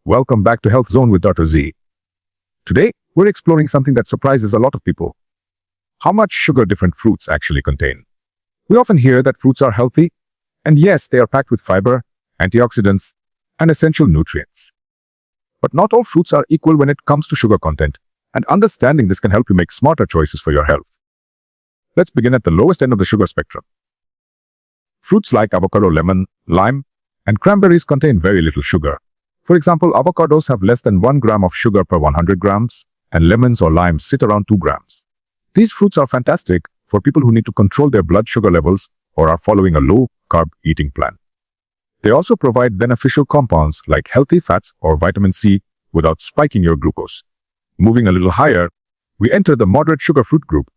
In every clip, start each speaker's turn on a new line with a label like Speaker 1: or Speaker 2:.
Speaker 1: Welcome back to Health Zone with Dr. Zee. Today, we're exploring something that surprises a lot of people. How much sugar different fruits actually contain. We often hear that fruits are healthy, and yes, they are packed with fiber, antioxidants, and essential nutrients. But not all fruits are equal when it comes to sugar content, and understanding this can help you make smarter choices for your health. Let's begin at the lowest end of the sugar spectrum. Fruits like avocado, lemon, lime, and cranberries contain very little sugar. For example, avocados have less than 1 gram of sugar per 100 grams, and lemons or limes sit around 2 grams. These fruits are fantastic for people who need to control their blood sugar levels or are following a low-carb eating plan. They also provide beneficial compounds like healthy fats or vitamin C without spiking your glucose. Moving a little higher, we enter the moderate sugar fruit group.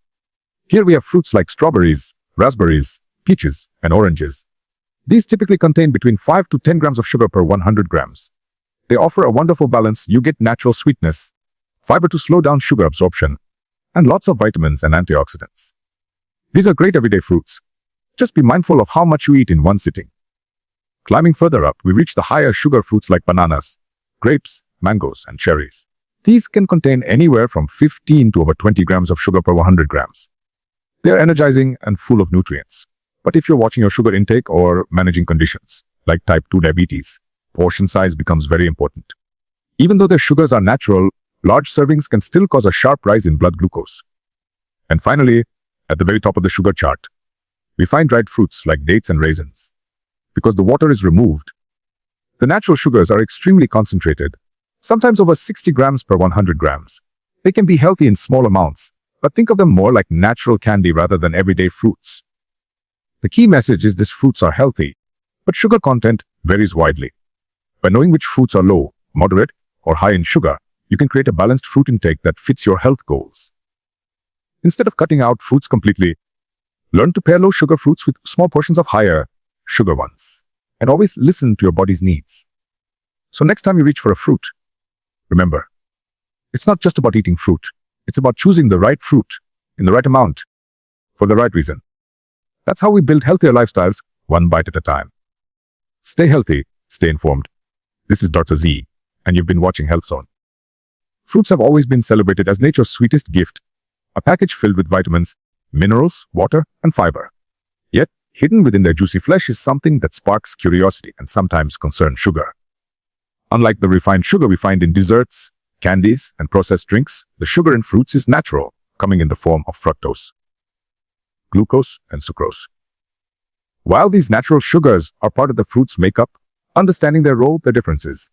Speaker 1: Here we have fruits like strawberries, raspberries, peaches, and oranges. These typically contain between 5 to 10 grams of sugar per 100 grams. They offer a wonderful balance. You get natural sweetness, fiber to slow down sugar absorption, and lots of vitamins and antioxidants. These are great everyday fruits. Just be mindful of how much you eat in one sitting. Climbing further up, we reach the higher sugar fruits like bananas, grapes, mangoes, and cherries. These can contain anywhere from 15 to over 20 grams of sugar per 100 grams. They are energizing and full of nutrients. But if you're watching your sugar intake or managing conditions like type 2 diabetes, portion size becomes very important. Even though their sugars are natural, large servings can still cause a sharp rise in blood glucose. And finally, at the very top of the sugar chart, we find dried fruits like dates and raisins. Because the water is removed, the natural sugars are extremely concentrated, sometimes over 60 grams per 100 grams. They can be healthy in small amounts, but think of them more like natural candy rather than everyday fruits. The key message is these fruits are healthy, but sugar content varies widely. By knowing which fruits are low, moderate, or high in sugar, you can create a balanced fruit intake that fits your health goals. Instead of cutting out fruits completely, learn to pair low sugar fruits with small portions of higher sugar ones. And always listen to your body's needs. So next time you reach for a fruit, remember, it's not just about eating fruit. It's about choosing the right fruit in the right amount for the right reason. That's how we build healthier lifestyles, one bite at a time. Stay healthy, stay informed. This is Dr. Zee, and you've been watching Health Zone. Fruits have always been celebrated as nature's sweetest gift, a package filled with vitamins, minerals, water, and fiber. Yet, hidden within their juicy flesh is something that sparks curiosity and sometimes concerns sugar. Unlike the refined sugar we find in desserts, candies, and processed drinks, the sugar in fruits is natural, coming in the form of fructose, glucose, and sucrose. While these natural sugars are part of the fruit's makeup, understanding their role, their differences,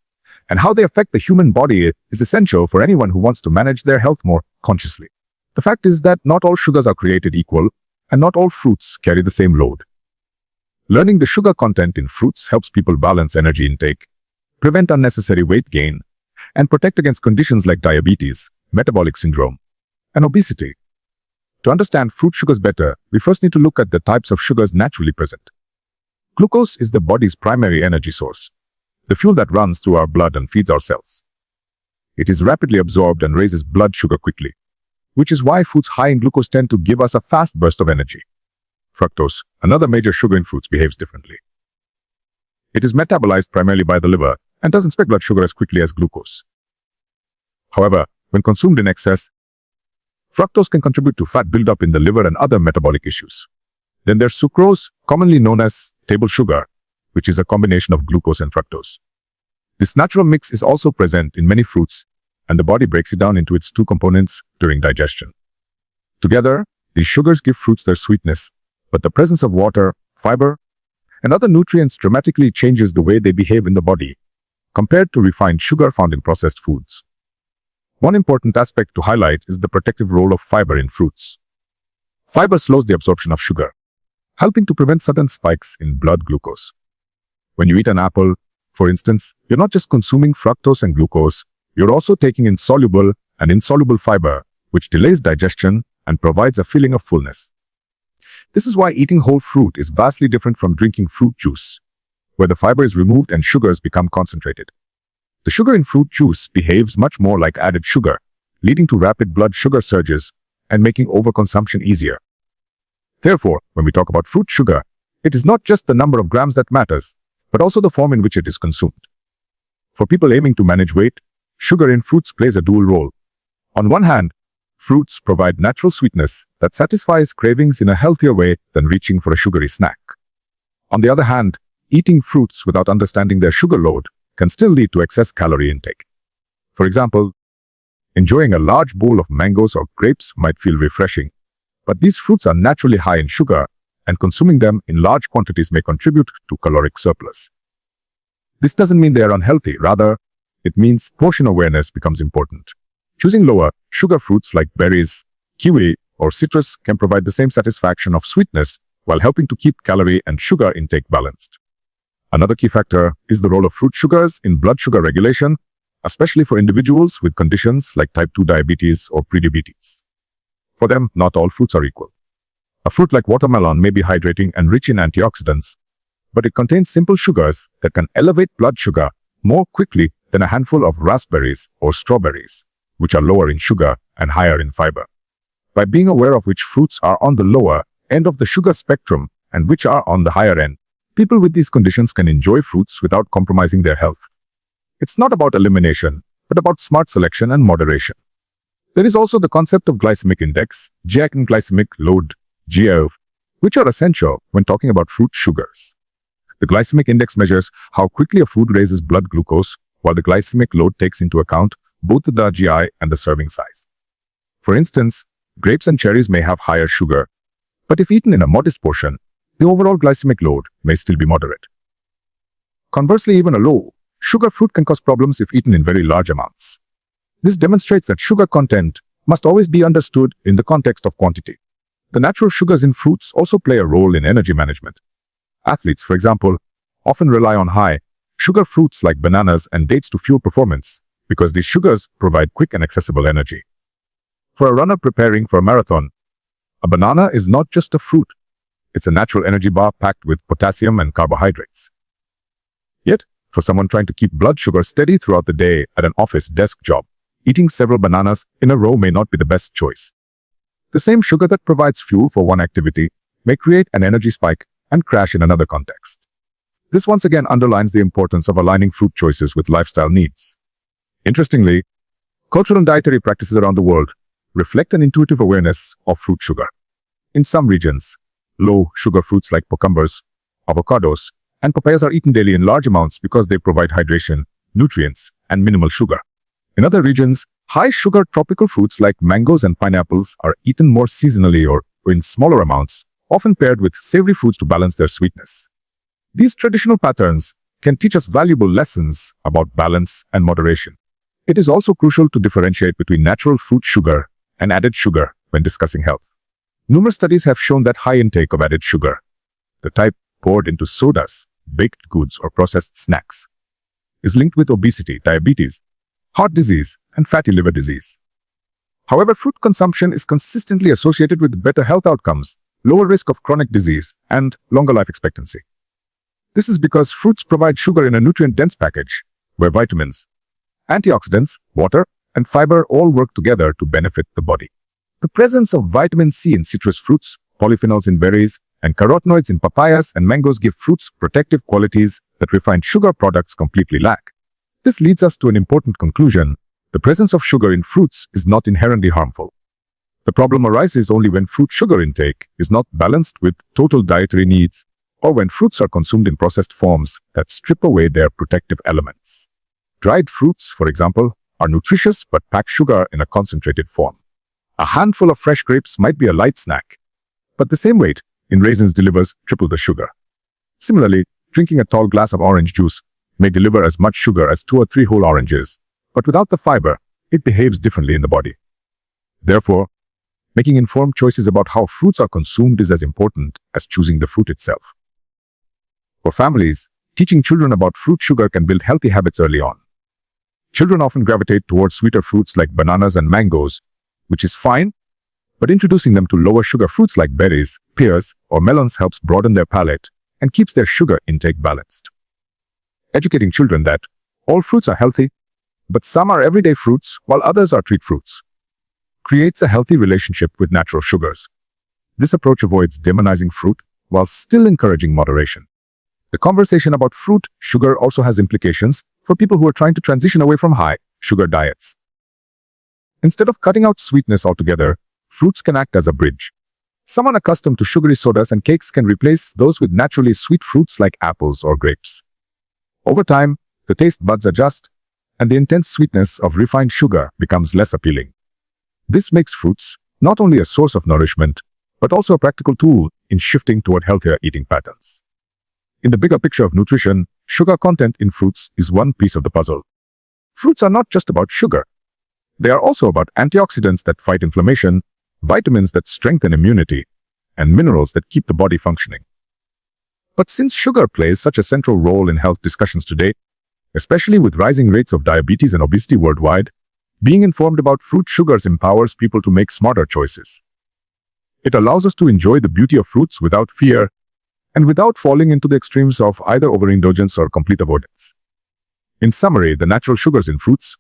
Speaker 1: and how they affect the human body is essential for anyone who wants to manage their health more consciously. The fact is that not all sugars are created equal, and not all fruits carry the same load. Learning the sugar content in fruits helps people balance energy intake, prevent unnecessary weight gain, and protect against conditions like diabetes, metabolic syndrome, and obesity. To understand fruit sugars better, we first need to look at the types of sugars naturally present. Glucose is the body's primary energy source, the fuel that runs through our blood and feeds our cells. It is rapidly absorbed and raises blood sugar quickly, which is why foods high in glucose tend to give us a fast burst of energy. Fructose, another major sugar in fruits, behaves differently. It is metabolized primarily by the liver and doesn't spike blood sugar as quickly as glucose. However, when consumed in excess, fructose can contribute to fat buildup in the liver and other metabolic issues. Then there's sucrose, commonly known as table sugar, which is a combination of glucose and fructose. This natural mix is also present in many fruits, and the body breaks it down into its two components during digestion. Together, these sugars give fruits their sweetness, but the presence of water, fiber, and other nutrients dramatically changes the way they behave in the body, compared to refined sugar found in processed foods. One important aspect to highlight is the protective role of fiber in fruits. Fiber slows the absorption of sugar, helping to prevent sudden spikes in blood glucose. When you eat an apple, for instance, you're not just consuming fructose and glucose, you're also taking in soluble and insoluble fiber, which delays digestion and provides a feeling of fullness. This is why eating whole fruit is vastly different from drinking fruit juice, where the fiber is removed and sugars become concentrated. The sugar in fruit juice behaves much more like added sugar, leading to rapid blood sugar surges and making overconsumption easier. Therefore, when we talk about fruit sugar, it is not just the number of grams that matters, but also the form in which it is consumed. For people aiming to manage weight, sugar in fruits plays a dual role. On one hand, fruits provide natural sweetness that satisfies cravings in a healthier way than reaching for a sugary snack. On the other hand, eating fruits without understanding their sugar load can still lead to excess calorie intake. For example, enjoying a large bowl of mangoes or grapes might feel refreshing, but these fruits are naturally high in sugar, and consuming them in large quantities may contribute to caloric surplus. This doesn't mean they are unhealthy. Rather, it means portion awareness becomes important. Choosing lower sugar fruits like berries, kiwi, or citrus can provide the same satisfaction of sweetness while helping to keep calorie and sugar intake balanced. Another key factor is the role of fruit sugars in blood sugar regulation, especially for individuals with conditions like type 2 diabetes or prediabetes. For them, not all fruits are equal. A fruit like watermelon may be hydrating and rich in antioxidants, but it contains simple sugars that can elevate blood sugar more quickly than a handful of raspberries or strawberries, which are lower in sugar and higher in fiber. By being aware of which fruits are on the lower end of the sugar spectrum and which are on the higher end, people with these conditions can enjoy fruits without compromising their health. It's not about elimination, but about smart selection and moderation. There is also the concept of glycemic index, GI and glycemic load, GI, which are essential when talking about fruit sugars. The glycemic index measures how quickly a food raises blood glucose, while the glycemic load takes into account both the GI and the serving size. For instance, grapes and cherries may have higher sugar, but if eaten in a modest portion, the overall glycemic load may still be moderate. Conversely, even a low sugar fruit can cause problems if eaten in very large amounts. This demonstrates that sugar content must always be understood in the context of quantity. The natural sugars in fruits also play a role in energy management. Athletes, for example, often rely on high sugar fruits like bananas and dates to fuel performance because these sugars provide quick and accessible energy. For a runner preparing for a marathon, a banana is not just a fruit. It's a natural energy bar packed with potassium and carbohydrates. Yet, for someone trying to keep blood sugar steady throughout the day at an office desk job, eating several bananas in a row may not be the best choice. The same sugar that provides fuel for one activity may create an energy spike and crash in another context. This once again underlines the importance of aligning fruit choices with lifestyle needs. Interestingly, cultural and dietary practices around the world reflect an intuitive awareness of fruit sugar. In some regions, low-sugar fruits like cucumbers, avocados, and papayas are eaten daily in large amounts because they provide hydration, nutrients, and minimal sugar. In other regions, high-sugar tropical fruits like mangoes and pineapples are eaten more seasonally or in smaller amounts, often paired with savory foods to balance their sweetness. These traditional patterns can teach us valuable lessons about balance and moderation. It is also crucial to differentiate between natural fruit sugar and added sugar when discussing health. Numerous studies have shown that high intake of added sugar, the type poured into sodas, baked goods, or processed snacks, is linked with obesity, diabetes, heart disease, and fatty liver disease. However, fruit consumption is consistently associated with better health outcomes, lower risk of chronic disease, and longer life expectancy. This is because fruits provide sugar in a nutrient-dense package, where vitamins, antioxidants, water, and fiber all work together to benefit the body. The presence of vitamin C in citrus fruits, polyphenols in berries, and carotenoids in papayas and mangoes give fruits protective qualities that refined sugar products completely lack. This leads us to an important conclusion. The presence of sugar in fruits is not inherently harmful. The problem arises only when fruit sugar intake is not balanced with total dietary needs, or when fruits are consumed in processed forms that strip away their protective elements. Dried fruits, for example, are nutritious but pack sugar in a concentrated form. A handful of fresh grapes might be a light snack, but the same weight in raisins delivers triple the sugar. Similarly, drinking a tall glass of orange juice may deliver as much sugar as 2 or 3 whole oranges, but without the fiber, it behaves differently in the body. Therefore, making informed choices about how fruits are consumed is as important as choosing the fruit itself. For families, teaching children about fruit sugar can build healthy habits early on. Children often gravitate towards sweeter fruits like bananas and mangoes, which is fine, but introducing them to lower sugar fruits like berries, pears, or melons helps broaden their palate and keeps their sugar intake balanced. Educating children that all fruits are healthy, but some are everyday fruits while others are treat fruits, creates a healthy relationship with natural sugars. This approach avoids demonizing fruit while still encouraging moderation. The conversation about fruit sugar also has implications for people who are trying to transition away from high sugar diets. Instead of cutting out sweetness altogether, fruits can act as a bridge. Someone accustomed to sugary sodas and cakes can replace those with naturally sweet fruits like apples or grapes. Over time, the taste buds adjust, and the intense sweetness of refined sugar becomes less appealing. This makes fruits not only a source of nourishment, but also a practical tool in shifting toward healthier eating patterns. In the bigger picture of nutrition, sugar content in fruits is one piece of the puzzle. Fruits are not just about sugar. They are also about antioxidants that fight inflammation, vitamins that strengthen immunity, and minerals that keep the body functioning. But since sugar plays such a central role in health discussions today, especially with rising rates of diabetes and obesity worldwide, being informed about fruit sugars empowers people to make smarter choices. It allows us to enjoy the beauty of fruits without fear and without falling into the extremes of either overindulgence or complete avoidance. In summary, the natural sugars in fruits,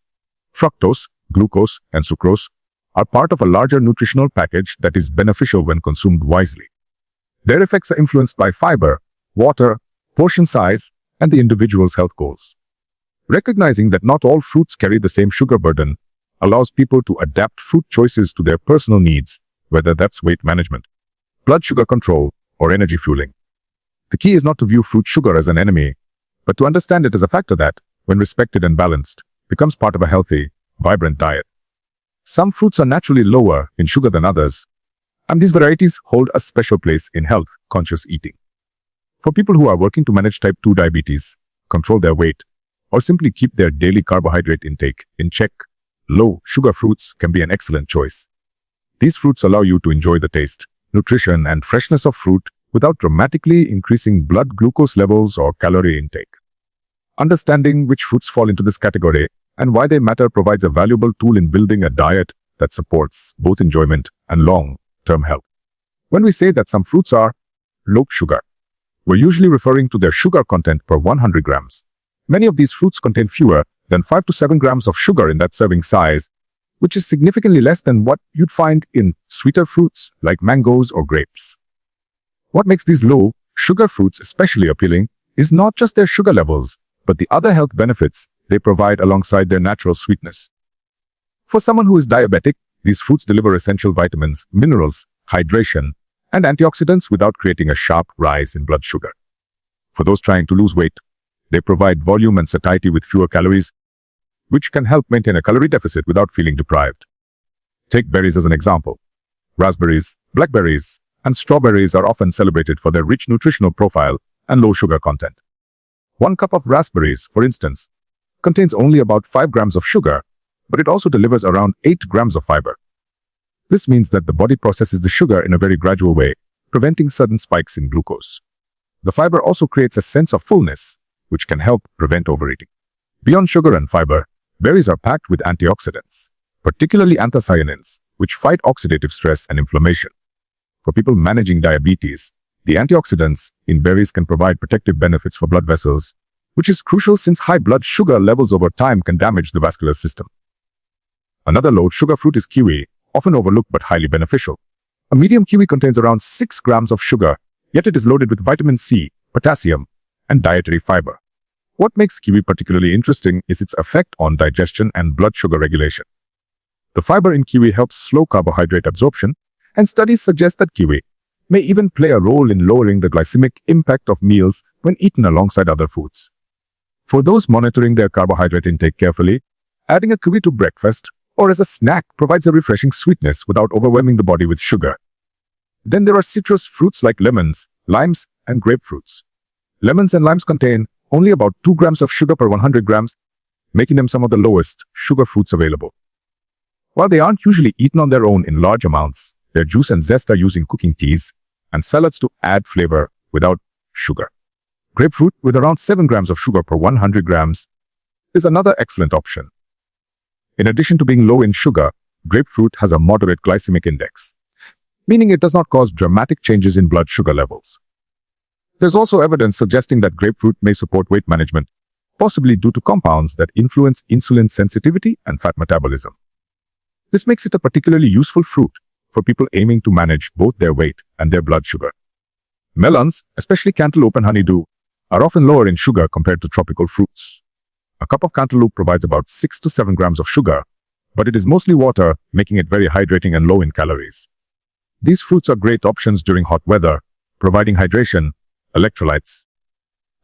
Speaker 1: fructose, glucose, and sucrose, are part of a larger nutritional package that is beneficial when consumed wisely. Their effects are influenced by fiber, water, portion size, and the individual's health goals. Recognizing that not all fruits carry the same sugar burden allows people to adapt fruit choices to their personal needs, whether that's weight management, blood sugar control, or energy fueling. The key is not to view fruit sugar as an enemy, but to understand it as a factor that, when respected and balanced, becomes part of a healthy, vibrant diet. Some fruits are naturally lower in sugar than others, and these varieties hold a special place in health-conscious eating. For people who are working to manage type 2 diabetes, control their weight, or simply keep their daily carbohydrate intake in check, low-sugar fruits can be an excellent choice. These fruits allow you to enjoy the taste, nutrition, and freshness of fruit without dramatically increasing blood glucose levels or calorie intake. Understanding which fruits fall into this category and why they matter provides a valuable tool in building a diet that supports both enjoyment and long-term health. When we say that some fruits are low sugar, we're usually referring to their sugar content per 100 grams. Many of these fruits contain fewer than 5 to 7 grams of sugar in that serving size, which is significantly less than what you'd find in sweeter fruits like mangoes or grapes. What makes these low-sugar fruits especially appealing is not just their sugar levels, but the other health benefits they provide alongside their natural sweetness. For someone who is diabetic, these fruits deliver essential vitamins, minerals, hydration, and antioxidants without creating a sharp rise in blood sugar. For those trying to lose weight, they provide volume and satiety with fewer calories, which can help maintain a calorie deficit without feeling deprived. Take berries as an example. Raspberries, blackberries, and strawberries are often celebrated for their rich nutritional profile and low sugar content. 1 cup of raspberries, for instance, contains only about 5 grams of sugar, but it also delivers around 8 grams of fiber. This means that the body processes the sugar in a very gradual way, preventing sudden spikes in glucose. The fiber also creates a sense of fullness, which can help prevent overeating. Beyond sugar and fiber, berries are packed with antioxidants, particularly anthocyanins, which fight oxidative stress and inflammation. For people managing diabetes, the antioxidants in berries can provide protective benefits for blood vessels, which is crucial since high blood sugar levels over time can damage the vascular system. Another low-sugar fruit is kiwi, often overlooked but highly beneficial. A medium kiwi contains around 6 grams of sugar, yet it is loaded with vitamin C, potassium, and dietary fiber. What makes kiwi particularly interesting is its effect on digestion and blood sugar regulation. The fiber in kiwi helps slow carbohydrate absorption, and studies suggest that kiwi may even play a role in lowering the glycemic impact of meals when eaten alongside other foods. For those monitoring their carbohydrate intake carefully, adding a kiwi to breakfast or as a snack provides a refreshing sweetness without overwhelming the body with sugar. Then there are citrus fruits like lemons, limes, and grapefruits. Lemons and limes contain only about 2 grams of sugar per 100 grams, making them some of the lowest sugar fruits available. While they aren't usually eaten on their own in large amounts, their juice and zest are used in cooking teas and salads to add flavor without sugar. Grapefruit, with around 7 grams of sugar per 100 grams, is another excellent option. In addition to being low in sugar, grapefruit has a moderate glycemic index, meaning it does not cause dramatic changes in blood sugar levels. There's also evidence suggesting that grapefruit may support weight management, possibly due to compounds that influence insulin sensitivity and fat metabolism. This makes it a particularly useful fruit for people aiming to manage both their weight and their blood sugar. Melons, especially cantaloupe and honeydew, are often lower in sugar compared to tropical fruits. A cup of cantaloupe provides about 6 to 7 grams of sugar, but it is mostly water, making it very hydrating and low in calories. These fruits are great options during hot weather, providing hydration, electrolytes,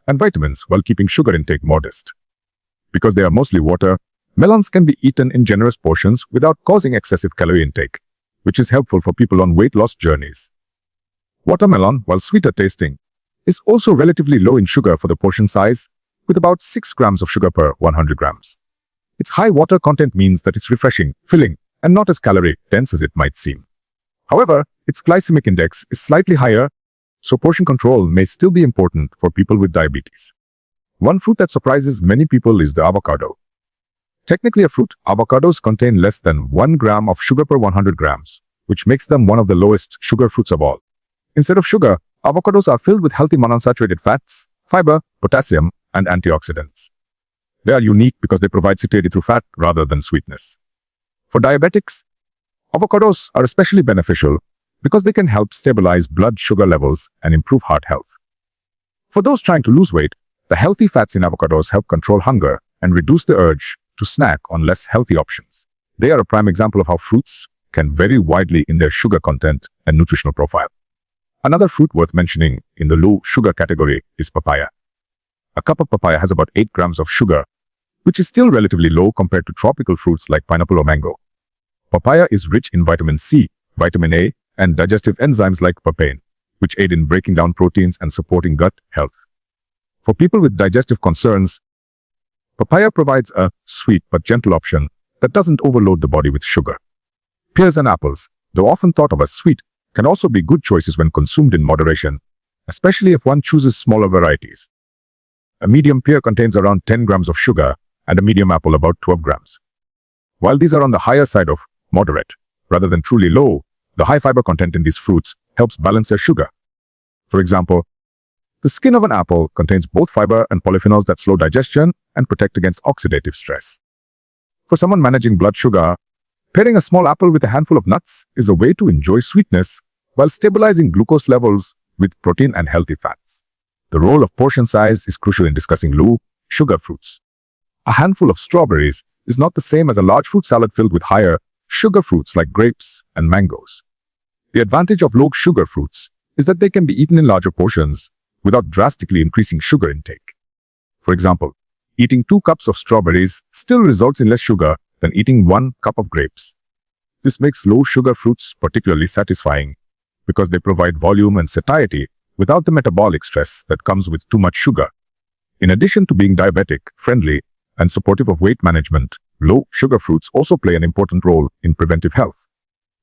Speaker 1: and vitamins while keeping sugar intake modest. Because they are mostly water, melons can be eaten in generous portions without causing excessive calorie intake, which is helpful for people on weight loss journeys. Watermelon, while sweeter tasting, is also relatively low in sugar for the portion size, with about 6 grams of sugar per 100 grams. Its high water content means that it's refreshing, filling, and not as calorie-dense as it might seem. However, its glycemic index is slightly higher, so portion control may still be important for people with diabetes. One fruit that surprises many people is the avocado. Technically a fruit, avocados contain less than 1 gram of sugar per 100 grams, which makes them one of the lowest sugar fruits of all. Instead of sugar, avocados are filled with healthy monounsaturated fats, fiber, potassium, and antioxidants. They are unique because they provide satiety through fat rather than sweetness. For diabetics, avocados are especially beneficial because they can help stabilize blood sugar levels and improve heart health. For those trying to lose weight, the healthy fats in avocados help control hunger and reduce the urge to snack on less healthy options. They are a prime example of how fruits can vary widely in their sugar content and nutritional profile. Another fruit worth mentioning in the low sugar category is papaya. A cup of papaya has about 8 grams of sugar, which is still relatively low compared to tropical fruits like pineapple or mango. Papaya is rich in vitamin C, vitamin A, and digestive enzymes like papain, which aid in breaking down proteins and supporting gut health. For people with digestive concerns, papaya provides a sweet but gentle option that doesn't overload the body with sugar. Pears and apples, though often thought of as sweet, can also be good choices when consumed in moderation, especially if one chooses smaller varieties. A medium pear contains around 10 grams of sugar and a medium apple about 12 grams. While these are on the higher side of moderate, rather than truly low, the high fiber content in these fruits helps balance their sugar. For example, the skin of an apple contains both fiber and polyphenols that slow digestion and protect against oxidative stress. For someone managing blood sugar, pairing a small apple with a handful of nuts is a way to enjoy sweetness while stabilizing glucose levels with protein and healthy fats. The role of portion size is crucial in discussing low sugar fruits. A handful of strawberries is not the same as a large fruit salad filled with higher sugar fruits like grapes and mangoes. The advantage of low sugar fruits is that they can be eaten in larger portions without drastically increasing sugar intake. For example, eating 2 cups of strawberries still results in less sugar than eating 1 cup of grapes. This makes low sugar fruits particularly satisfying because they provide volume and satiety without the metabolic stress that comes with too much sugar. In addition to being diabetic, friendly, and supportive of weight management, low sugar fruits also play an important role in preventive health.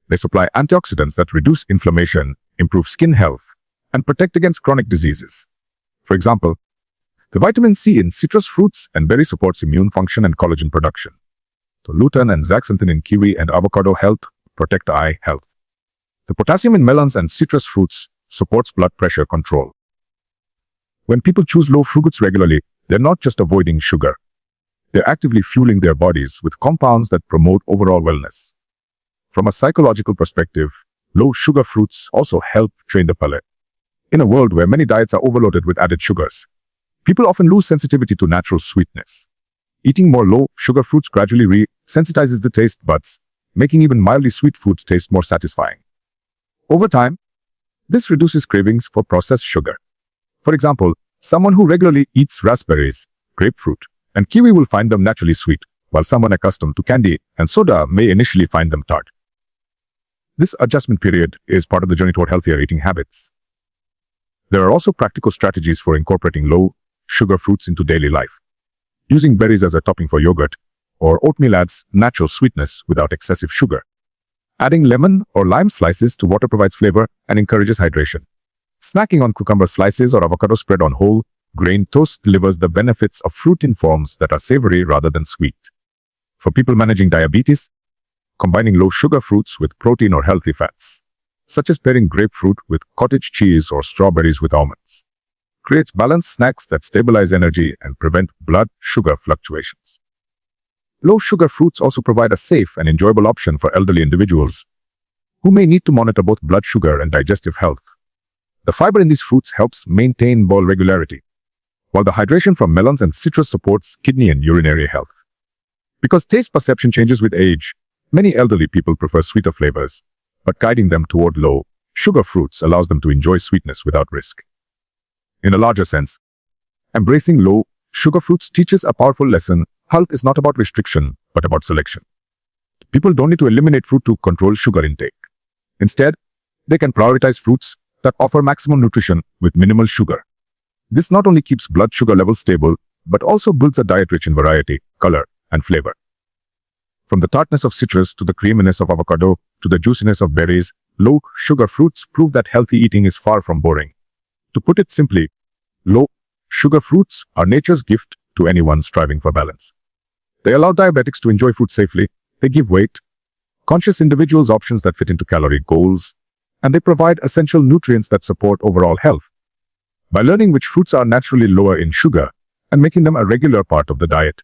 Speaker 1: They supply antioxidants that reduce inflammation, improve skin health, and protect against chronic diseases. For example, the vitamin C in citrus fruits and berries supports immune function and collagen production. The lutein and zeaxanthin in kiwi and avocado help protect eye health. The potassium in melons and citrus fruits supports blood pressure control. When people choose low fruits regularly, they're not just avoiding sugar. They're actively fueling their bodies with compounds that promote overall wellness. From a psychological perspective, low sugar fruits also help train the palate. In a world where many diets are overloaded with added sugars, people often lose sensitivity to natural sweetness. Eating more low sugar fruits gradually re-sensitizes the taste buds, making even mildly sweet foods taste more satisfying. Over time, this reduces cravings for processed sugar. For example, someone who regularly eats raspberries, grapefruit, and kiwi will find them naturally sweet, while someone accustomed to candy and soda may initially find them tart. This adjustment period is part of the journey toward healthier eating habits. There are also practical strategies for incorporating low sugar fruits into daily life. Using berries as a topping for yogurt, or oatmeal adds natural sweetness without excessive sugar. Adding lemon or lime slices to water provides flavor and encourages hydration. Snacking on cucumber slices or avocado spread on whole grain toast delivers the benefits of fruit in forms that are savory rather than sweet. For people managing diabetes, combining low sugar fruits with protein or healthy fats, such as pairing grapefruit with cottage cheese or strawberries with almonds, creates balanced snacks that stabilize energy and prevent blood sugar fluctuations. Low sugar fruits also provide a safe and enjoyable option for elderly individuals who may need to monitor both blood sugar and digestive health. The fiber in these fruits helps maintain bowel regularity, while the hydration from melons and citrus supports kidney and urinary health. Because taste perception changes with age, many elderly people prefer sweeter flavors, but guiding them toward low sugar fruits allows them to enjoy sweetness without risk. In a larger sense, embracing low sugar fruits teaches a powerful lesson. Health is not about restriction, but about selection. People don't need to eliminate fruit to control sugar intake. Instead, they can prioritize fruits that offer maximum nutrition with minimal sugar. This not only keeps blood sugar levels stable, but also builds a diet rich in variety, color, and flavor. From the tartness of citrus to the creaminess of avocado to the juiciness of berries, low sugar fruits prove that healthy eating is far from boring. To put it simply, low sugar fruits are nature's gift to anyone striving for balance. They allow diabetics to enjoy food safely, they give weight-conscious individuals options that fit into calorie goals, and they provide essential nutrients that support overall health. By learning which fruits are naturally lower in sugar and making them a regular part of the diet,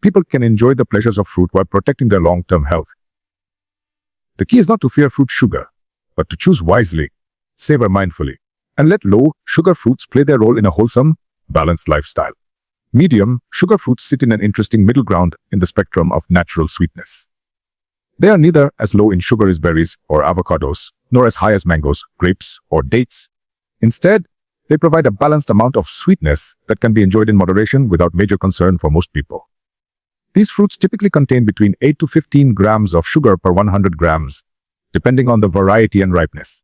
Speaker 1: people can enjoy the pleasures of fruit while protecting their long-term health. The key is not to fear fruit sugar, but to choose wisely, savor mindfully, and let low-sugar fruits play their role in a wholesome, balanced lifestyle. Medium sugar fruits sit in an interesting middle ground in the spectrum of natural sweetness. They are neither as low in sugar as berries or avocados, nor as high as mangoes, grapes, or dates. Instead, they provide a balanced amount of sweetness that can be enjoyed in moderation without major concern for most people. These fruits typically contain between 8 to 15 grams of sugar per 100 grams, depending on the variety and ripeness.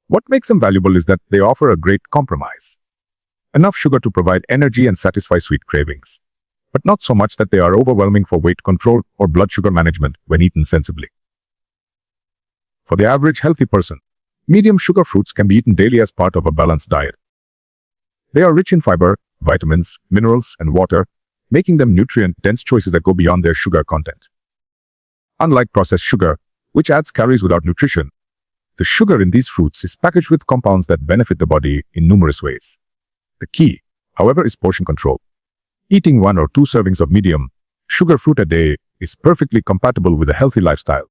Speaker 1: What makes them valuable is that they offer a great compromise. Enough sugar to provide energy and satisfy sweet cravings, but not so much that they are overwhelming for weight control or blood sugar management when eaten sensibly. For the average healthy person, medium sugar fruits can be eaten daily as part of a balanced diet. They are rich in fiber, vitamins, minerals, and water, making them nutrient-dense choices that go beyond their sugar content. Unlike processed sugar, which adds calories without nutrition, the sugar in these fruits is packaged with compounds that benefit the body in numerous ways. The key, however, is portion control. Eating 1 or 2 servings of medium sugar fruit a day is perfectly compatible with a healthy lifestyle.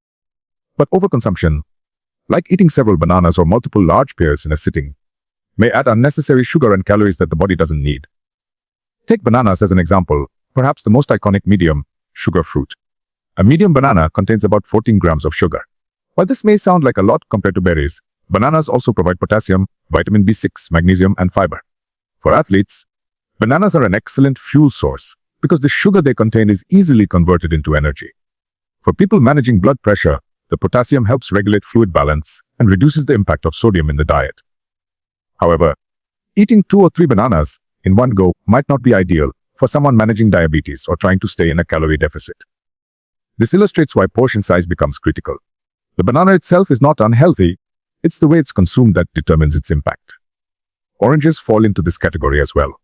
Speaker 1: But overconsumption, like eating several bananas or multiple large pears in a sitting, may add unnecessary sugar and calories that the body doesn't need. Take bananas as an example, perhaps the most iconic medium sugar fruit. A medium banana contains about 14 grams of sugar. While this may sound like a lot compared to berries, bananas also provide potassium, vitamin B6, magnesium, and fiber. For athletes, bananas are an excellent fuel source because the sugar they contain is easily converted into energy. For people managing blood pressure, the potassium helps regulate fluid balance and reduces the impact of sodium in the diet. However, eating 2 or 3 bananas in one go might not be ideal for someone managing diabetes or trying to stay in a calorie deficit. This illustrates why portion size becomes critical. The banana itself is not unhealthy, it's the way it's consumed that determines its impact. Oranges fall into this category as well.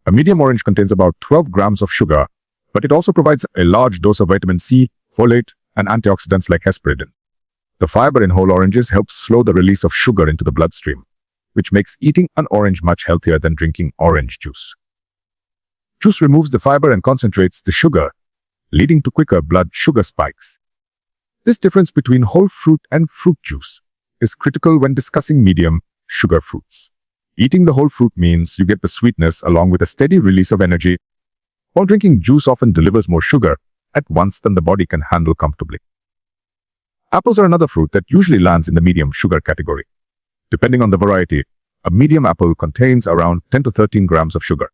Speaker 1: A medium orange contains about 12 grams of sugar, but it also provides a large dose of vitamin C, folate, and antioxidants like hesperidin. The fiber in whole oranges helps slow the release of sugar into the bloodstream, which makes eating an orange much healthier than drinking orange juice. Juice removes the fiber and concentrates the sugar, leading to quicker blood sugar spikes. This difference between whole fruit and fruit juice is critical when discussing medium sugar fruits. Eating the whole fruit means you get the sweetness along with a steady release of energy, while drinking juice often delivers more sugar at once than the body can handle comfortably. Apples are another fruit that usually lands in the medium sugar category. Depending on the variety, a medium apple contains around 10 to 13 grams of sugar.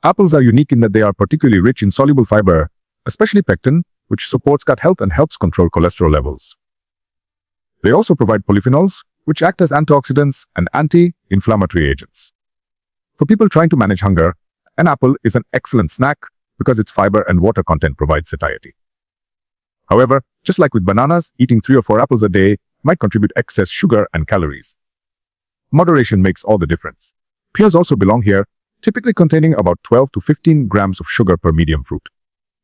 Speaker 1: Apples are unique in that they are particularly rich in soluble fiber, especially pectin, which supports gut health and helps control cholesterol levels. They also provide polyphenols, which act as antioxidants and anti-inflammatory agents. For people trying to manage hunger, an apple is an excellent snack because its fiber and water content provide satiety. However, just like with bananas, eating 3 or 4 apples a day might contribute excess sugar and calories. Moderation makes all the difference. Pears also belong here, typically containing about 12 to 15 grams of sugar per medium fruit.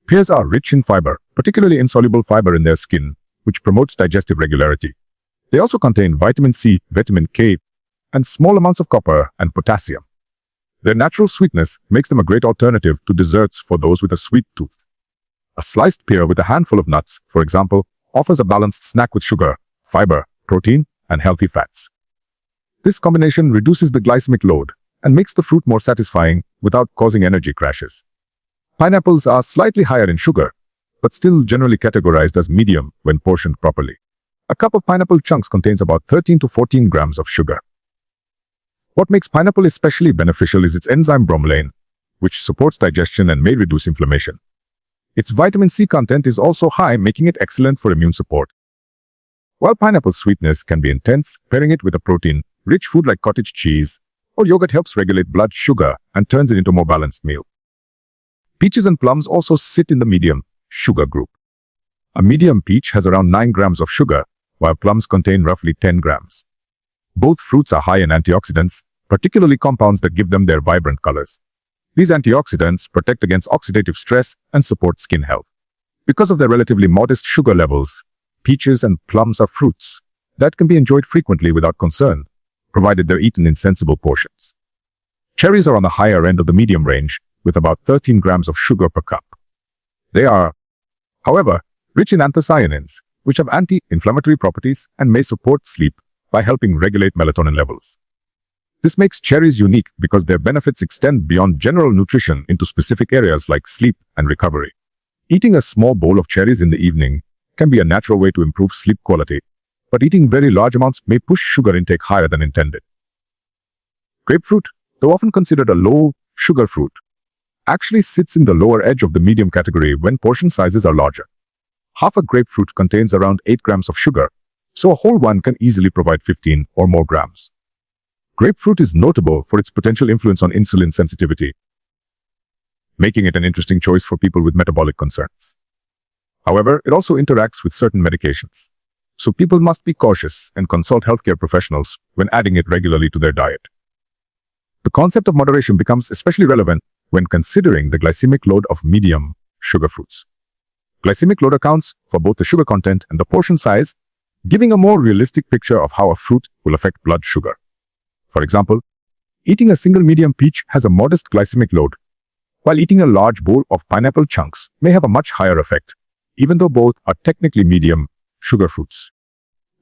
Speaker 1: Pears are rich in fiber, particularly insoluble fiber in their skin, which promotes digestive regularity. They also contain vitamin C, vitamin K, and small amounts of copper and potassium. Their natural sweetness makes them a great alternative to desserts for those with a sweet tooth. A sliced pear with a handful of nuts, for example, offers a balanced snack with sugar, fiber, protein, and healthy fats. This combination reduces the glycemic load and makes the fruit more satisfying without causing energy crashes. Pineapples are slightly higher in sugar, but still generally categorized as medium when portioned properly. A cup of pineapple chunks contains about 13 to 14 grams of sugar. What makes pineapple especially beneficial is its enzyme bromelain, which supports digestion and may reduce inflammation. Its vitamin C content is also high, making it excellent for immune support. While pineapple's sweetness can be intense, pairing it with a protein-rich food like cottage cheese or yogurt helps regulate blood sugar and turns it into a more balanced meal. Peaches and plums also sit in the medium sugar group. A medium peach has around 9 grams of sugar, while plums contain roughly 10 grams. Both fruits are high in antioxidants, particularly compounds that give them their vibrant colors. These antioxidants protect against oxidative stress and support skin health. Because of their relatively modest sugar levels, peaches and plums are fruits that can be enjoyed frequently without concern, provided they're eaten in sensible portions. Cherries are on the higher end of the medium range, with about 13 grams of sugar per cup. They are, however, rich in anthocyanins, which have anti-inflammatory properties and may support sleep by helping regulate melatonin levels. This makes cherries unique because their benefits extend beyond general nutrition into specific areas like sleep and recovery. Eating a small bowl of cherries in the evening can be a natural way to improve sleep quality, but eating very large amounts may push sugar intake higher than intended. Grapefruit, though often considered a low-sugar fruit, actually sits in the lower edge of the medium category when portion sizes are larger. Half a grapefruit contains around 8 grams of sugar, so a whole one can easily provide 15 or more grams. Grapefruit is notable for its potential influence on insulin sensitivity, making it an interesting choice for people with metabolic concerns. However, it also interacts with certain medications, so people must be cautious and consult healthcare professionals when adding it regularly to their diet. The concept of moderation becomes especially relevant when considering the glycemic load of medium sugar fruits. Glycemic load accounts for both the sugar content and the portion size, giving a more realistic picture of how a fruit will affect blood sugar. For example, eating a single medium peach has a modest glycemic load, while eating a large bowl of pineapple chunks may have a much higher effect, even though both are technically medium sugar fruits.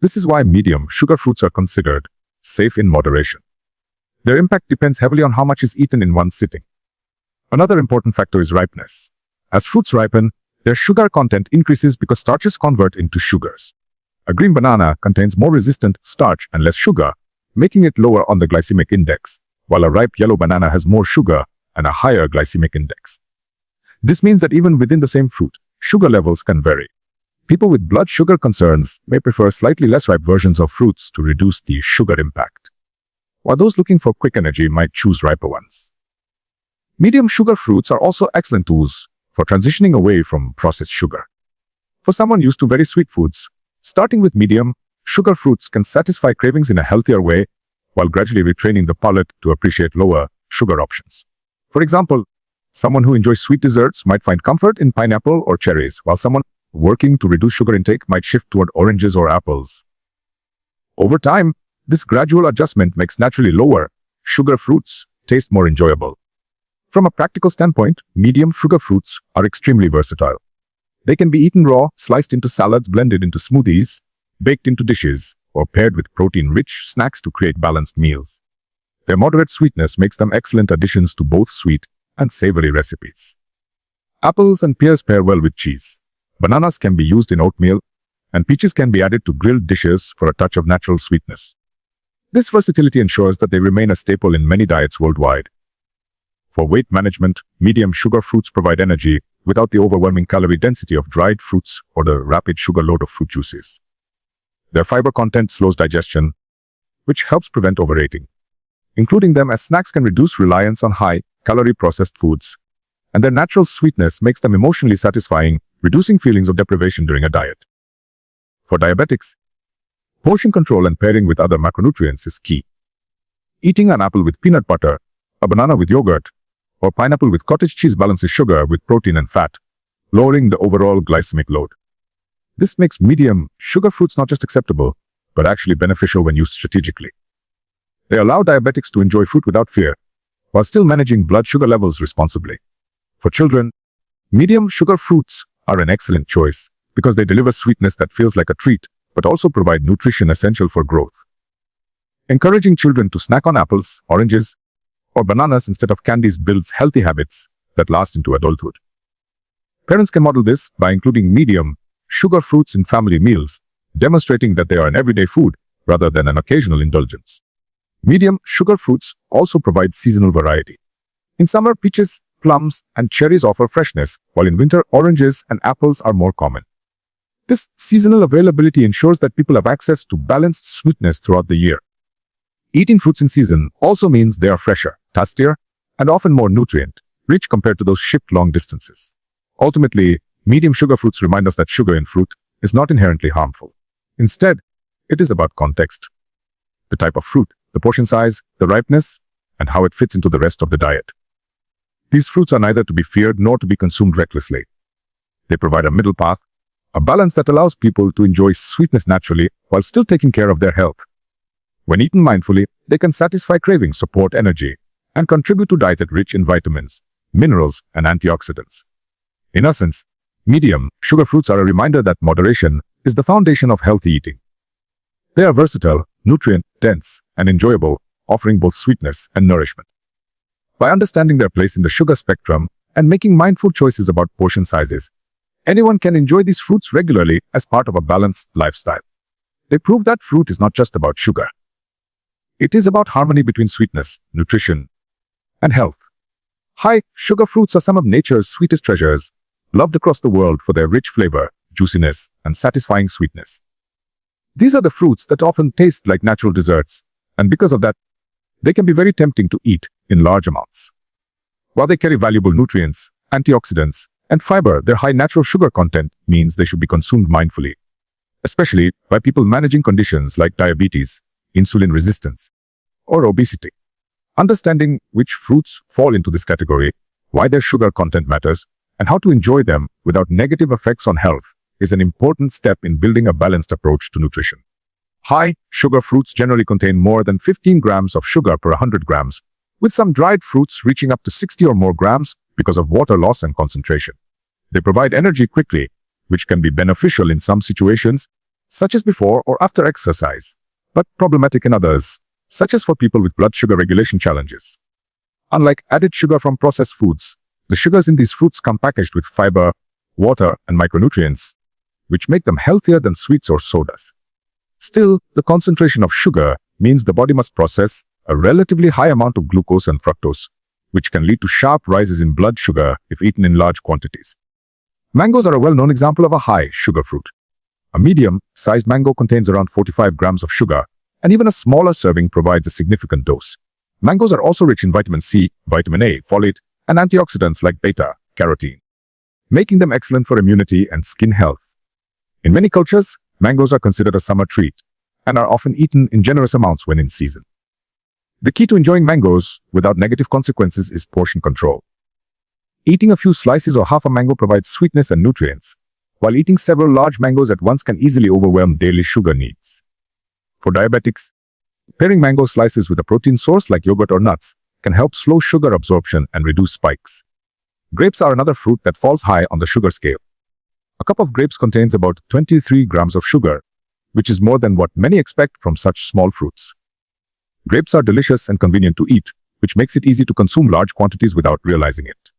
Speaker 1: This is why medium sugar fruits are considered safe in moderation. Their impact depends heavily on how much is eaten in one sitting. Another important factor is ripeness. As fruits ripen, their sugar content increases because starches convert into sugars. A green banana contains more resistant starch and less sugar, making it lower on the glycemic index, while a ripe yellow banana has more sugar and a higher glycemic index. This means that even within the same fruit, sugar levels can vary. People with blood sugar concerns may prefer slightly less ripe versions of fruits to reduce the sugar impact, while those looking for quick energy might choose riper ones. Medium sugar fruits are also excellent tools for transitioning away from processed sugar. For someone used to very sweet foods, starting with medium sugar fruits can satisfy cravings in a healthier way while gradually retraining the palate to appreciate lower sugar options. For example, someone who enjoys sweet desserts might find comfort in pineapple or cherries, while someone working to reduce sugar intake might shift toward oranges or apples. Over time, this gradual adjustment makes naturally lower sugar fruits taste more enjoyable. From a practical standpoint, medium sugar fruits are extremely versatile. They can be eaten raw, sliced into salads, blended into smoothies, baked into dishes, or paired with protein-rich snacks to create balanced meals. Their moderate sweetness makes them excellent additions to both sweet and savory recipes. Apples and pears pair well with cheese. Bananas can be used in oatmeal, and peaches can be added to grilled dishes for a touch of natural sweetness. This versatility ensures that they remain a staple in many diets worldwide. For weight management, medium sugar fruits provide energy without the overwhelming calorie density of dried fruits or the rapid sugar load of fruit juices. Their fiber content slows digestion, which helps prevent overeating. Including them as snacks can reduce reliance on high-calorie processed foods, and their natural sweetness makes them emotionally satisfying, reducing feelings of deprivation during a diet. For diabetics, portion control and pairing with other macronutrients is key. Eating an apple with peanut butter, a banana with yogurt, or pineapple with cottage cheese balances sugar with protein and fat, lowering the overall glycemic load. This makes medium sugar fruits not just acceptable, but actually beneficial when used strategically. They allow diabetics to enjoy fruit without fear, while still managing blood sugar levels responsibly. For children, medium sugar fruits are an excellent choice because they deliver sweetness that feels like a treat, but also provide nutrition essential for growth. Encouraging children to snack on apples, oranges, or bananas instead of candies builds healthy habits that last into adulthood. Parents can model this by including medium sugar fruits in family meals, demonstrating that they are an everyday food rather than an occasional indulgence. Medium sugar fruits also provide seasonal variety. In summer, peaches, plums, and cherries offer freshness, while in winter, oranges and apples are more common. This seasonal availability ensures that people have access to balanced sweetness throughout the year. Eating fruits in season also means they are fresher, tastier, and often more nutrient-rich compared to those shipped long distances. Ultimately, medium sugar fruits remind us that sugar in fruit is not inherently harmful. Instead, it is about context. The type of fruit, the portion size, the ripeness, and how it fits into the rest of the diet. These fruits are neither to be feared nor to be consumed recklessly. They provide a middle path, a balance that allows people to enjoy sweetness naturally while still taking care of their health. When eaten mindfully, they can satisfy cravings, support energy, and contribute to a diet rich in vitamins, minerals, and antioxidants. In essence, medium sugar fruits are a reminder that moderation is the foundation of healthy eating. They are versatile, nutrient-dense, and enjoyable, offering both sweetness and nourishment. By understanding their place in the sugar spectrum and making mindful choices about portion sizes, anyone can enjoy these fruits regularly as part of a balanced lifestyle. They prove that fruit is not just about sugar. It is about harmony between sweetness, nutrition, and health. High sugar fruits are some of nature's sweetest treasures, loved across the world for their rich flavor, juiciness, and satisfying sweetness. These are the fruits that often taste like natural desserts, and because of that, they can be very tempting to eat in large amounts. While they carry valuable nutrients, antioxidants, and fiber, their high natural sugar content means they should be consumed mindfully, especially by people managing conditions like diabetes, insulin resistance, or obesity. Understanding which fruits fall into this category, why their sugar content matters, and how to enjoy them without negative effects on health is an important step in building a balanced approach to nutrition. High sugar fruits generally contain more than 15 grams of sugar per 100 grams, with some dried fruits reaching up to 60 or more grams because of water loss and concentration. They provide energy quickly, which can be beneficial in some situations, such as before or after exercise, but problematic in others, such as for people with blood sugar regulation challenges. Unlike added sugar from processed foods, the sugars in these fruits come packaged with fiber, water, and micronutrients, which make them healthier than sweets or sodas. Still, the concentration of sugar means the body must process a relatively high amount of glucose and fructose, which can lead to sharp rises in blood sugar if eaten in large quantities. Mangoes are a well-known example of a high sugar fruit. A medium-sized mango contains around 45 grams of sugar, and even a smaller serving provides a significant dose. Mangoes are also rich in vitamin C, vitamin A, folate, and antioxidants like beta-carotene, making them excellent for immunity and skin health. In many cultures, mangoes are considered a summer treat and are often eaten in generous amounts when in season. The key to enjoying mangoes without negative consequences is portion control. Eating a few slices or half a mango provides sweetness and nutrients, while eating several large mangoes at once can easily overwhelm daily sugar needs. For diabetics, pairing mango slices with a protein source like yogurt or nuts can help slow sugar absorption and reduce spikes. Grapes are another fruit that falls high on the sugar scale. A cup of grapes contains about 23 grams of sugar, which is more than what many expect from such small fruits. Grapes are delicious and convenient to eat, which makes it easy to consume large quantities without realizing it.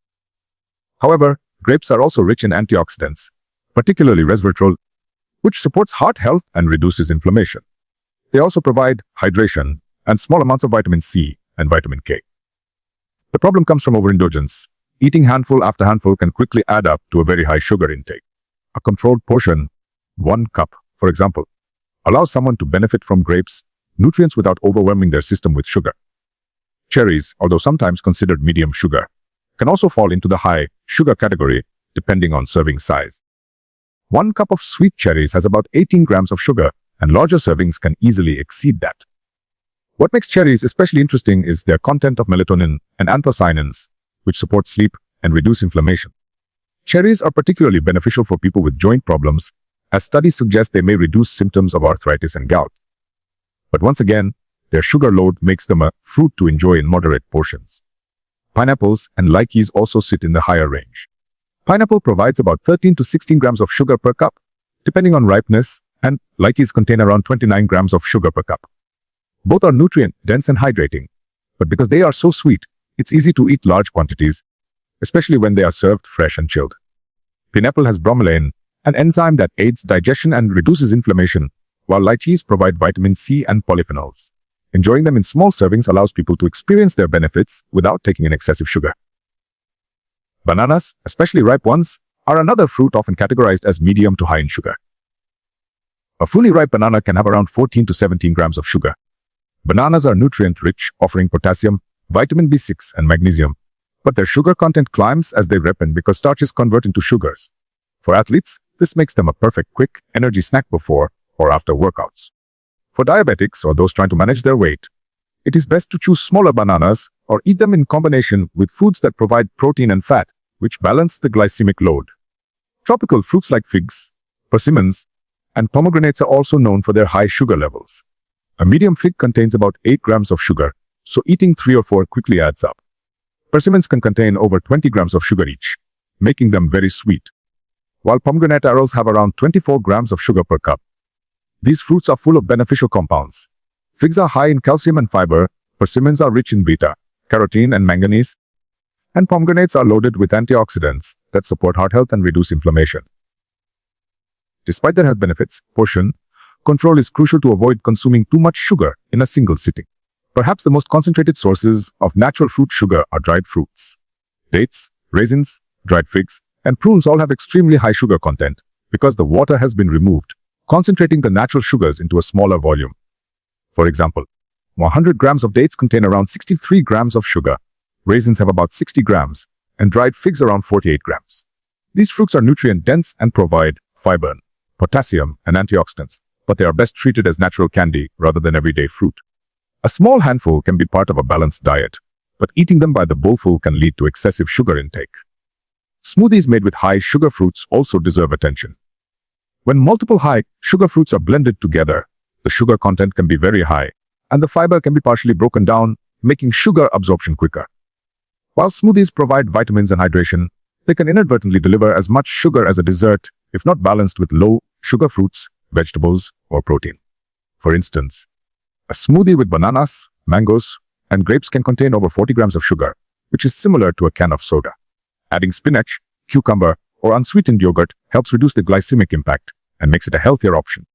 Speaker 1: However, grapes are also rich in antioxidants, particularly resveratrol, which supports heart health and reduces inflammation. They also provide hydration and small amounts of vitamin C and vitamin K. The problem comes from overindulgence. Eating handful after handful can quickly add up to a very high sugar intake. A controlled portion, 1 cup, for example, allows someone to benefit from grapes' nutrients without overwhelming their system with sugar. Cherries, although sometimes considered medium sugar, can also fall into the high sugar category depending on serving size. 1 cup of sweet cherries has about 18 grams of sugar, and larger servings can easily exceed that. What makes cherries especially interesting is their content of melatonin and anthocyanins, which support sleep and reduce inflammation. Cherries are particularly beneficial for people with joint problems, as studies suggest they may reduce symptoms of arthritis and gout. But once again, their sugar load makes them a fruit to enjoy in moderate portions. Pineapples and lychees also sit in the higher range. Pineapple provides about 13 to 16 grams of sugar per cup, depending on ripeness, and lychees contain around 29 grams of sugar per cup. Both are nutrient-dense and hydrating, But because they are so sweet, it's easy to eat large quantities, especially when they are served fresh and chilled. Pineapple has bromelain, an enzyme that aids digestion and reduces inflammation, while lychees provide vitamin C and polyphenols. Enjoying them in small servings allows people to experience their benefits without taking in excessive sugar. Bananas, especially ripe ones, are another fruit often categorized as medium to high in sugar. A fully ripe banana can have around 14 to 17 grams of sugar. Bananas are nutrient-rich, offering potassium, vitamin B6, and magnesium. But their sugar content climbs as they ripen because starches convert into sugars. For athletes, this makes them a perfect quick energy snack before or after workouts. For diabetics or those trying to manage their weight, it is best to choose smaller bananas or eat them in combination with foods that provide protein and fat, which balance the glycemic load. Tropical fruits like figs, persimmons, and pomegranates are also known for their high sugar levels. A medium fig contains about 8 grams of sugar, so eating 3 or 4 quickly adds up. Persimmons can contain over 20 grams of sugar each, making them very sweet, while pomegranate arrows have around 24 grams of sugar per cup. These fruits are full of beneficial compounds. Figs are high in calcium and fiber, persimmons are rich in beta, carotene and manganese, and pomegranates are loaded with antioxidants that support heart health and reduce inflammation. Despite their health benefits, portion control is crucial to avoid consuming too much sugar in a single sitting. Perhaps the most concentrated sources of natural fruit sugar are dried fruits. Dates, raisins, dried figs, and prunes all have extremely high sugar content because the water has been removed, concentrating the natural sugars into a smaller volume. For example, 100 grams of dates contain around 63 grams of sugar, raisins have about 60 grams, and dried figs around 48 grams. These fruits are nutrient-dense and provide fiber, potassium, and antioxidants, but they are best treated as natural candy rather than everyday fruit. A small handful can be part of a balanced diet, but eating them by the bowlful can lead to excessive sugar intake. Smoothies made with high sugar fruits also deserve attention. When multiple high sugar fruits are blended together, the sugar content can be very high, and the fiber can be partially broken down, making sugar absorption quicker. While smoothies provide vitamins and hydration, they can inadvertently deliver as much sugar as a dessert if not balanced with low sugar fruits, vegetables, or protein. For instance, a smoothie with bananas, mangoes, and grapes can contain over 40 grams of sugar, which is similar to a can of soda. Adding spinach, cucumber, or unsweetened yogurt helps reduce the glycemic impact and makes it a healthier option.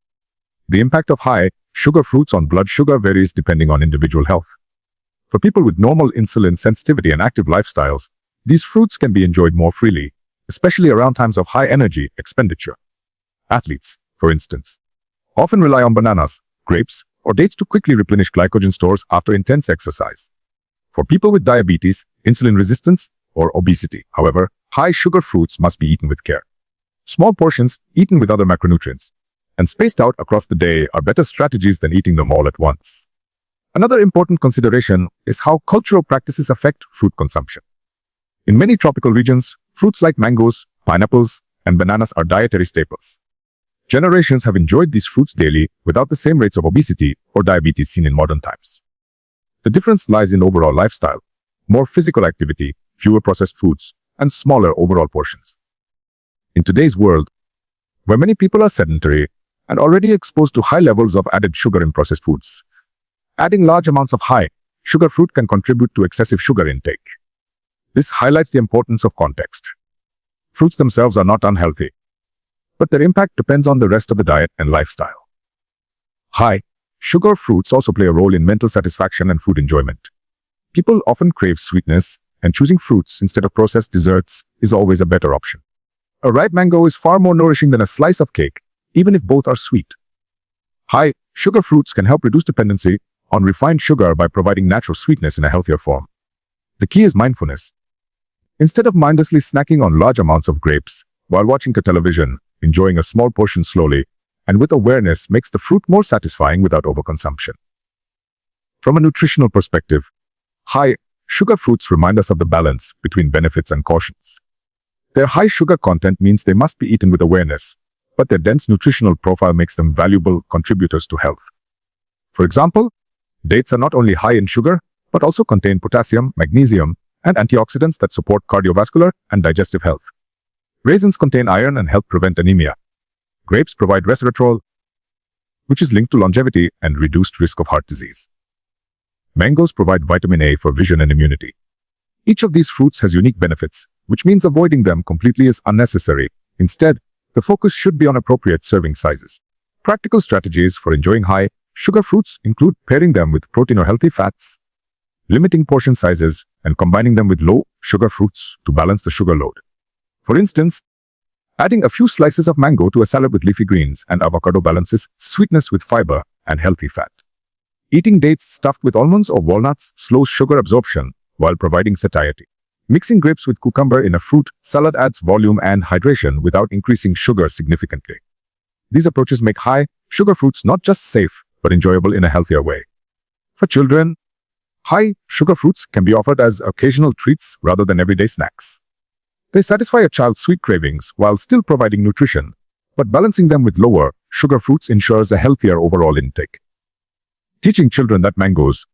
Speaker 1: The impact of high sugar fruits on blood sugar varies depending on individual health. For people with normal insulin sensitivity and active lifestyles, these fruits can be enjoyed more freely, especially around times of high energy expenditure. Athletes, for instance, often rely on bananas, grapes, or dates to quickly replenish glycogen stores after intense exercise. For people with diabetes, insulin resistance, or obesity, however, high sugar fruits must be eaten with care. Small portions, eaten with other macronutrients, and spaced out across the day are better strategies than eating them all at once. Another important consideration is how cultural practices affect fruit consumption. In many tropical regions, fruits like mangoes, pineapples, and bananas are dietary staples. Generations have enjoyed these fruits daily without the same rates of obesity or diabetes seen in modern times. The difference lies in overall lifestyle, more physical activity, fewer processed foods, and smaller overall portions. In today's world, where many people are sedentary and already exposed to high levels of added sugar in processed foods, adding large amounts of high sugar fruit can contribute to excessive sugar intake. This highlights the importance of context. Fruits themselves are not unhealthy, but their impact depends on the rest of the diet and lifestyle. High sugar fruits also play a role in mental satisfaction and food enjoyment. People often crave sweetness, and choosing fruits instead of processed desserts is always a better option. A ripe mango is far more nourishing than a slice of cake, even if both are sweet. High sugar fruits can help reduce dependency on refined sugar by providing natural sweetness in a healthier form. The key is mindfulness. Instead of mindlessly snacking on large amounts of grapes while watching television, enjoying a small portion slowly and with awareness makes the fruit more satisfying without overconsumption. From a nutritional perspective, high sugar fruits remind us of the balance between benefits and cautions. Their high sugar content means they must be eaten with awareness, but their dense nutritional profile makes them valuable contributors to health. For example, dates are not only high in sugar, but also contain potassium, magnesium, and antioxidants that support cardiovascular and digestive health. Raisins contain iron and help prevent anemia. Grapes provide resveratrol, which is linked to longevity and reduced risk of heart disease. Mangoes provide vitamin A for vision and immunity. Each of these fruits has unique benefits, which means avoiding them completely is unnecessary. Instead, the focus should be on appropriate serving sizes. Practical strategies for enjoying high sugar fruits include pairing them with protein or healthy fats, limiting portion sizes, and combining them with low sugar fruits to balance the sugar load. For instance, adding a few slices of mango to a salad with leafy greens and avocado balances sweetness with fiber and healthy fat. Eating dates stuffed with almonds or walnuts slows sugar absorption while providing satiety. Mixing grapes with cucumber in a fruit salad adds volume and hydration without increasing sugar significantly. These approaches make high sugar fruits not just safe, but enjoyable in a healthier way. For children, high sugar fruits can be offered as occasional treats rather than everyday snacks. They satisfy a child's sweet cravings while still providing nutrition, but balancing them with lower sugar fruits ensures a healthier overall intake. Teaching children that mangoes,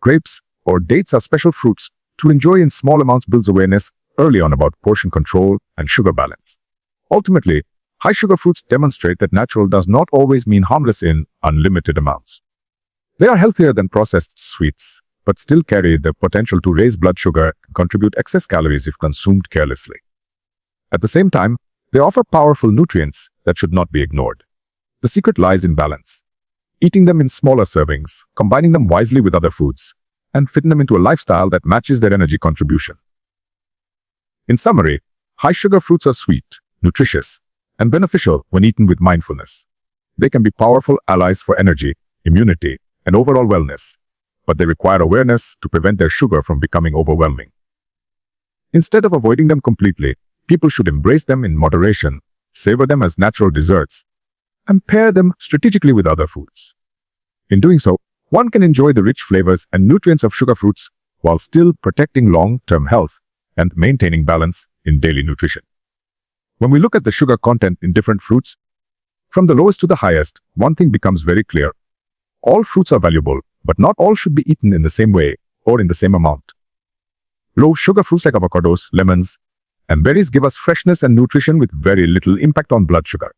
Speaker 1: grapes, or dates are special fruits to enjoy in small amounts builds awareness early on about portion control and sugar balance. Ultimately, high sugar fruits demonstrate that natural does not always mean harmless in unlimited amounts. They are healthier than processed sweets, but still carry the potential to raise blood sugar and contribute excess calories if consumed carelessly. At the same time, they offer powerful nutrients that should not be ignored. The secret lies in balance. Eating them in smaller servings, combining them wisely with other foods, and fitting them into a lifestyle that matches their energy contribution. In summary, high sugar fruits are sweet, nutritious, and beneficial when eaten with mindfulness. They can be powerful allies for energy, immunity, and overall wellness, but they require awareness to prevent their sugar from becoming overwhelming. Instead of avoiding them completely, people should embrace them in moderation, savor them as natural desserts, and pair them strategically with other foods. In doing so, one can enjoy the rich flavors and nutrients of sugar fruits while still protecting long-term health and maintaining balance in daily nutrition. When we look at the sugar content in different fruits, from the lowest to the highest, one thing becomes very clear. All fruits are valuable, but not all should be eaten in the same way or in the same amount. Low sugar fruits like avocados, lemons, and berries give us freshness and nutrition with very little impact on blood sugar.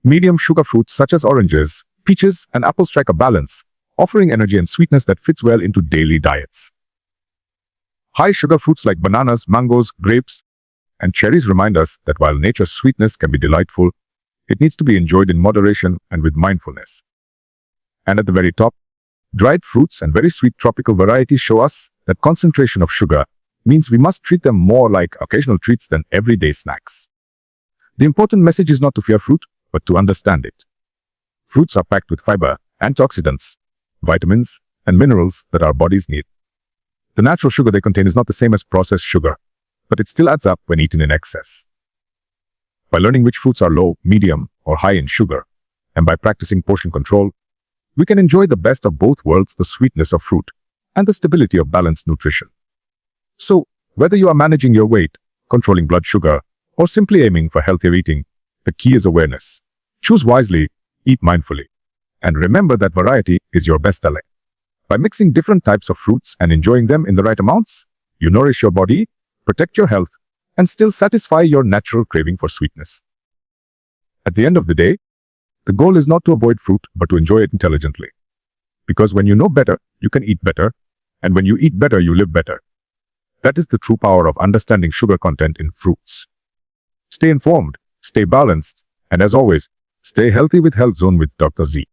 Speaker 1: Medium sugar fruits such as oranges, peaches, and apples strike a balance, offering energy and sweetness that fits well into daily diets. High sugar fruits like bananas, mangoes, grapes, and cherries remind us that while nature's sweetness can be delightful, it needs to be enjoyed in moderation and with mindfulness. And at the very top, dried fruits and very sweet tropical varieties show us that concentration of sugar means we must treat them more like occasional treats than everyday snacks. The important message is not to fear fruit, but to understand it. Fruits are packed with fiber, antioxidants, vitamins, and minerals that our bodies need. The natural sugar they contain is not the same as processed sugar, but it still adds up when eaten in excess. By learning which fruits are low, medium, or high in sugar, and by practicing portion control, we can enjoy the best of both worlds, the sweetness of fruit and the stability of balanced nutrition. So, whether you are managing your weight, controlling blood sugar, or simply aiming for healthier eating, the key is awareness. Choose wisely, eat mindfully, and remember that variety is your best ally. By mixing different types of fruits and enjoying them in the right amounts, you nourish your body, protect your health, and still satisfy your natural craving for sweetness. At the end of the day, the goal is not to avoid fruit, but to enjoy it intelligently. Because when you know better, you can eat better, and when you eat better, you live better. That is the true power of understanding sugar content in fruits. Stay informed, stay balanced, and as always, stay healthy with Health Zone with Dr. Zee.